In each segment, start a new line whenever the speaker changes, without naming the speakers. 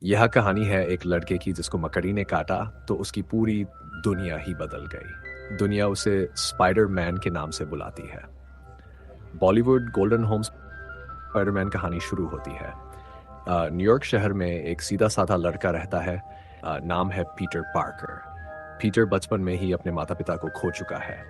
यह कहानी है एक लड़के की जिसको मकड़ी ने काटा तो उसकी पूरी दुनिया ही बदल गई। दुनिया उसे स्पाइडरमैन के नाम से बुलाती है। बॉलीवुड गोल्डन होम्स स्पाइडरमैन कहानी शुरू होती है। न्यूयॉर्क शहर में एक सीधा-साधा लड़का रहता है। नाम है पीटर पार्कर। पीटर बचपन में ही अपने माता-पिता को खो चुका है।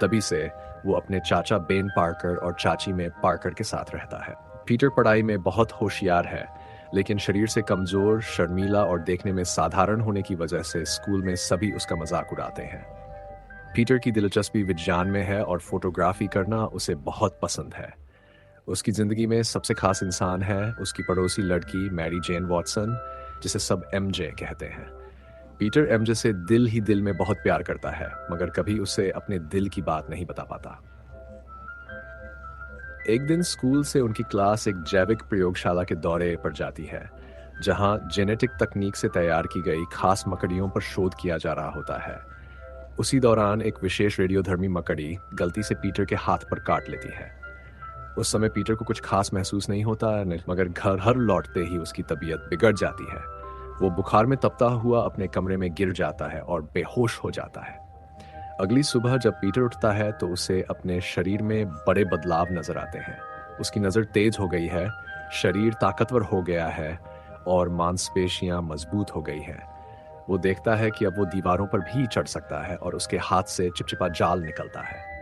तभी से वो अपने चाचा बेन पार्कर और चाची में पार्कर के साथ रहता है। पीटर पढ़ाई में बहुत होशियार है, लेकिन शरीर से कमज़ोर, शर्मीला और देखने में साधारण होने की वजह से स्कूल में सभी उसका मज़ाक उड़ाते हैं। पीटर की दिलचस्पी विज्ञान में है और फ़ोटोग्राफ़ी करना उसे बहुत पसंद है। उसकी ज़िंदगी में सबसे ख़ास इंसान है उसकी पड़ोसी लड़की मैरी जेन वॉटसन, जिसे सब एमजे कहते हैं। पीटर एमजे से दिल ही दिल में बहुत प्यार करता है, मगर कभी उसे अपने दिल की बात नहीं बता पाता। एक दिन स्कूल से उनकी क्लास एक जैविक प्रयोगशाला के दौरे पर जाती है, जहां जेनेटिक तकनीक से तैयार की गई खास मकड़ियों पर शोध किया जा रहा होता है। उसी दौरान एक विशेष रेडियोधर्मी मकड़ी गलती से पीटर के हाथ पर काट लेती है। उस समय पीटर को कुछ खास महसूस नहीं होता, मगर घर लौटते ही उसकी तबीयत बिगड़ जाती है। वो बुखार में तपता हुआ अपने कमरे में गिर जाता है और बेहोश हो जाता है। अगली सुबह जब पीटर उठता है तो उसे अपने शरीर में बड़े बदलाव नजर आते हैं। उसकी नज़र तेज हो गई है, शरीर ताकतवर हो गया है और मांसपेशियां मजबूत हो गई हैं। वो देखता है कि अब वो दीवारों पर भी चढ़ सकता है और उसके हाथ से चिपचिपा जाल निकलता है।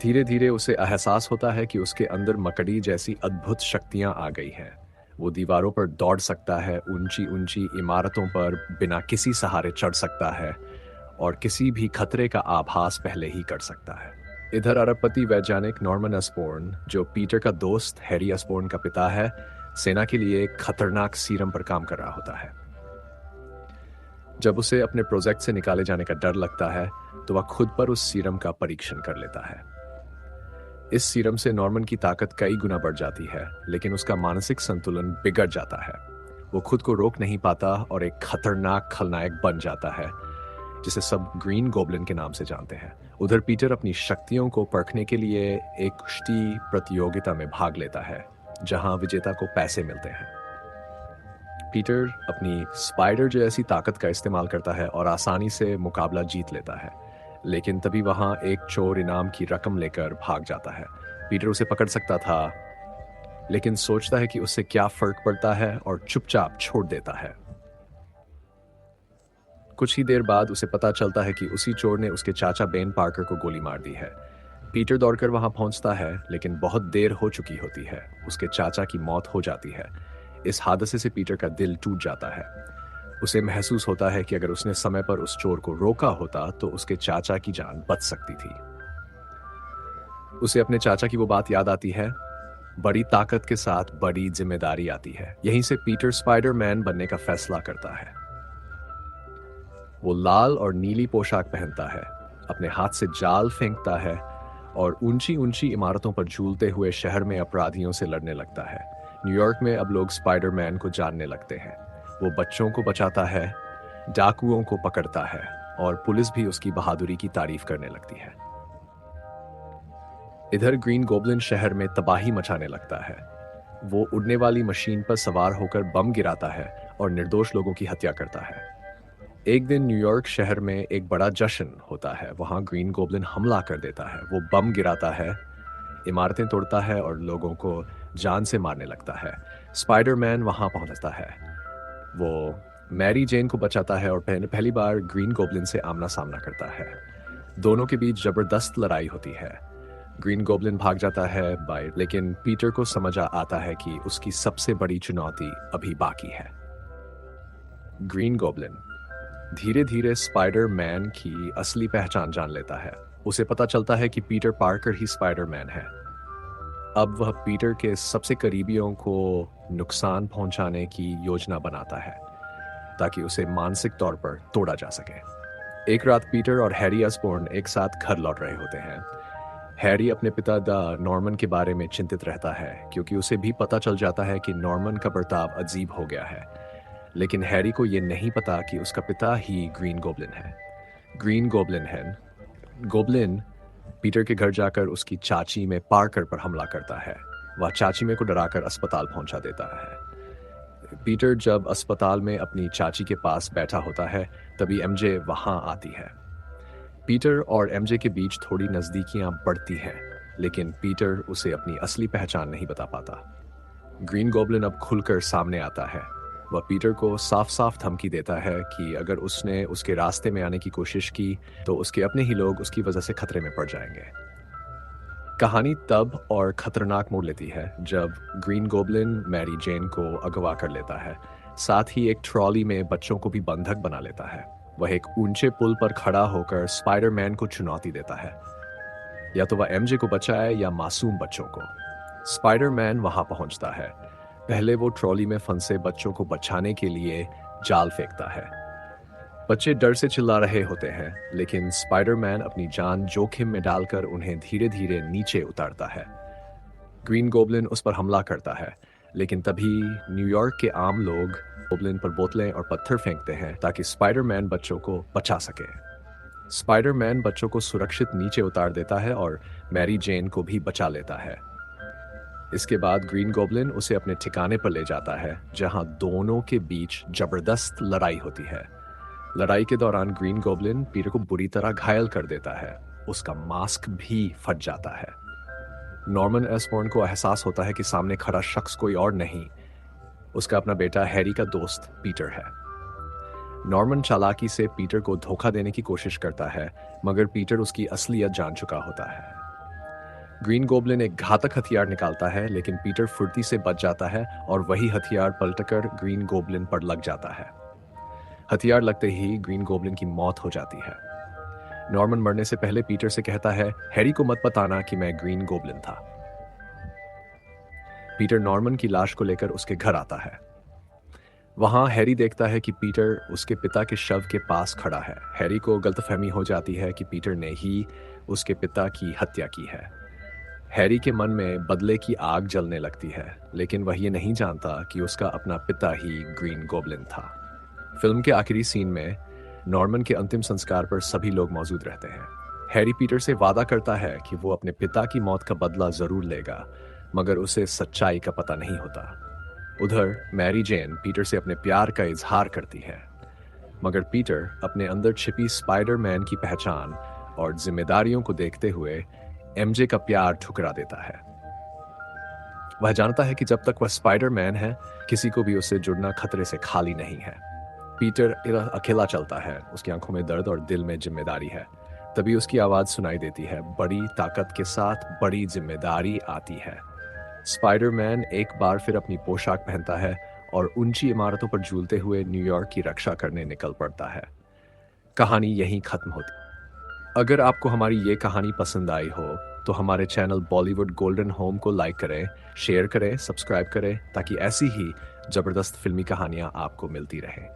धीरे धीरे उसे एहसास होता है कि उसके अंदर मकड़ी जैसी अद्भुत शक्तियां आ गई हैं। वो दीवारों पर दौड़ सकता है, ऊंची ऊंची इमारतों पर बिना किसी सहारे चढ़ सकता है और किसी भी खतरे का आभास पहले ही कर सकता है। इधर अरबपति वैज्ञानिक नॉर्मन अस्बोर्न, जो पीटर का दोस्त हैरी अस्बोर्न का पिता है, सेना के लिए एक खतरनाक सीरम पर काम कर रहा होता है। जब उसे अपने प्रोजेक्ट से निकाले जाने का डर लगता है, तो वह खुद पर उस सीरम का परीक्षण कर लेता है। इस सीरम से नॉर्मन की ताकत कई गुना बढ़ जाती है, लेकिन उसका मानसिक संतुलन बिगड़ जाता है। वो खुद को रोक नहीं पाता और एक खतरनाक खलनायक बन जाता है, जिसे सब ग्रीन गोब्लिन के नाम से जानते हैं। उधर पीटर अपनी शक्तियों को परखने के लिए एक कुश्ती प्रतियोगिता में भाग लेता है, जहां विजेता को पैसे मिलते हैं। पीटर अपनी स्पाइडर जैसी ताकत का इस्तेमाल करता है और आसानी से मुकाबला जीत लेता है, लेकिन तभी वहां एक चोर इनाम की रकम लेकर भाग जाता है। पीटर उसे पकड़ सकता था, लेकिन सोचता है कि उससे क्या फर्क पड़ता है और चुपचाप छोड़ देता है। कुछ ही देर बाद उसे पता चलता है कि उसी चोर ने उसके चाचा बेन पार्कर को गोली मार दी है। पीटर दौड़कर वहां पहुंचता है, लेकिन बहुत देर हो चुकी होती है। उसके चाचा की मौत हो जाती है। इस हादसे से पीटर का दिल टूट जाता है। उसे महसूस होता है कि अगर उसने समय पर उस चोर को रोका होता तो उसके चाचा की जान बच सकती थी। उसे अपने चाचा की वो बात याद आती है, बड़ी ताकत के साथ बड़ी जिम्मेदारी आती है। यहीं से पीटर स्पाइडरमैन बनने का फैसला करता है। वो लाल और नीली पोशाक पहनता है, अपने हाथ से जाल फेंकता है और ऊंची ऊंची इमारतों पर झूलते हुए शहर में अपराधियों से लड़ने लगता है। न्यूयॉर्क में अब लोग स्पाइडरमैन को जानने लगते हैं। वो बच्चों को बचाता है, डाकुओं को पकड़ता है और पुलिस भी उसकी बहादुरी की तारीफ करने लगती है। इधर ग्रीन गोब्लिन शहर में तबाही मचाने लगता है। वो उड़ने वाली मशीन पर सवार होकर बम गिराता है और निर्दोष लोगों की हत्या करता है। एक दिन न्यूयॉर्क शहर में एक बड़ा जश्न होता है। वहां ग्रीन गोब्लिन हमला कर देता है। वो बम गिराता है, इमारतें तोड़ता है और लोगों को जान से मारने लगता है। स्पाइडरमैन वहां पहुंचता है। वो मैरी जेन को बचाता है और पहली बार ग्रीन गोब्लिन से आमना सामना करता है। दोनों के बीच जबरदस्त लड़ाई होती है। ग्रीन गोब्लिन भाग जाता है बाहर, लेकिन पीटर को समझ आता है कि उसकी सबसे बड़ी चुनौती अभी बाकी है। ग्रीन गोब्लिन धीरे धीरे स्पाइडरमैन की असली पहचान जान लेता है। उसे पता चलता है कि पीटर पार्कर ही स्पाइडरमैन है। अब वह पीटर के सबसे करीबियों को नुकसान पहुंचाने की योजना बनाता है, ताकि उसे मानसिक तौर पर तोड़ा जा सके। एक रात पीटर और हैरी अस्बोर्न एक साथ घर लौट रहे होते हैं। हैरी अपने पिता द नॉर्मन के बारे में चिंतित रहता है, क्योंकि उसे भी पता चल जाता है कि नॉर्मन का बर्ताव अजीब हो गया है। लेकिन हैरी को यह नहीं पता कि उसका पिता ही ग्रीन गोब्लिन है। ग्रीन गोब्लिन है। गोब्लिन पीटर के घर जाकर उसकी चाची में पार्कर पर हमला करता है। वह चाची में को डराकर अस्पताल पहुंचा देता है। पीटर जब अस्पताल में अपनी चाची के पास बैठा होता है, तभी एमजे वहां आती है। पीटर और एमजे के बीच थोड़ी नज़दीकियां बढ़ती हैं, लेकिन पीटर उसे अपनी असली पहचान नहीं बता पाता। ग्रीन गॉब्लिन अब खुलकर सामने आता है। वह पीटर को साफ साफ धमकी देता है कि अगर उसने उसके रास्ते में आने की कोशिश की तो उसके अपने ही लोग उसकी वजह से खतरे में पड़ जाएंगे। कहानी तब और खतरनाक मोड़ लेती है जब ग्रीन गॉब्लिन मैरी जेन को अगवा कर लेता है, साथ ही एक ट्रॉली में बच्चों को भी बंधक बना लेता है। वह एक ऊंचे पुल पर खड़ा होकर स्पाइडरमैन को चुनौती देता है, या तो वह एमजे को बचाए या मासूम बच्चों को। स्पाइडरमैन वहां पहुंचता है। पहले वो ट्रॉली में फंसे बच्चों को बचाने के लिए जाल फेंकता है। बच्चे डर से चिल्ला रहे होते हैं, लेकिन स्पाइडरमैन अपनी जान जोखिम में डालकर उन्हें धीरे धीरे नीचे उतारता है। ग्रीन गोब्लिन उस पर हमला करता है, लेकिन तभी न्यूयॉर्क के आम लोग गोब्लिन पर बोतलें और पत्थर फेंकते हैं ताकि स्पाइडरमैन बच्चों को बचा सके। स्पाइडरमैन बच्चों को सुरक्षित नीचे उतार देता है और मैरी जेन को भी बचा लेता है। इसके बाद ग्रीन गोब्लिन उसे अपने ठिकाने पर ले जाता है, जहां दोनों के बीच जबरदस्त लड़ाई होती है। लड़ाई के दौरान ग्रीन गोब्लिन पीटर को बुरी तरह घायल कर देता है। उसका मास्क भी फट जाता है। नॉर्मन एसबॉर्न को एहसास होता है कि सामने खड़ा शख्स कोई और नहीं, उसका अपना बेटा हैरी का दोस्त पीटर है। नॉर्मन चालाकी से पीटर को धोखा देने की कोशिश करता है, मगर पीटर उसकी असलियत जान चुका होता है। ग्रीन गोब्लिन एक घातक हथियार निकालता है, लेकिन पीटर फुर्ती से बच जाता है और वही हथियार पलटकर ग्रीन गोब्लिन पर लग जाता है। हथियार लगते ही ग्रीन गोब्लिन की मौत हो जाती है। नॉर्मन मरने से पहले पीटर से कहता है, हैरी को मत बताना कि मैं ग्रीन गोब्लिन था। पीटर नॉर्मन की लाश को लेकर उसके घर आता है। वहां हैरी देखता है कि पीटर उसके पिता के शव के पास खड़ा है। हैरी को गलतफहमी हो जाती है कि पीटर ने ही उसके पिता की हत्या की है। हैरी के मन में बदले की आग जलने लगती है, लेकिन वह ये नहीं जानता कि उसका अपना पिता ही ग्रीन गोब्लिन था। फिल्म के आखिरी सीन में नॉर्मन के अंतिम संस्कार पर सभी लोग मौजूद रहते हैं। हैरी पीटर से वादा करता है कि वो अपने पिता की मौत का बदला जरूर लेगा, मगर उसे सच्चाई का पता नहीं होता। उधर मैरी जेन पीटर से अपने प्यार का इजहार करती है, मगर पीटर अपने अंदर छिपी स्पाइडरमैन की पहचान और जिम्मेदारियों को देखते हुए एमजे का प्यार ठुकरा देता है। वह जानता है कि जब तक वह स्पाइडरमैन है, किसी को भी उससे जुड़ना खतरे से खाली नहीं है। पीटर अकेला चलता है, उसकी आंखों में दर्द और दिल में जिम्मेदारी है। तभी उसकी आवाज सुनाई देती है, बड़ी ताकत के साथ बड़ी जिम्मेदारी आती है। स्पाइडरमैन एक बार फिर अपनी पोशाक पहनता है और ऊंची इमारतों पर झूलते हुए न्यूयॉर्क की रक्षा करने निकल पड़ता है। कहानी यहीं खत्म होती। अगर आपको हमारी ये कहानी पसंद आई हो तो हमारे चैनल बॉलीवुड गोल्डन होम को लाइक करें, शेयर करें, सब्सक्राइब करें, ताकि ऐसी ही जबरदस्त फिल्मी कहानियां आपको मिलती रहें।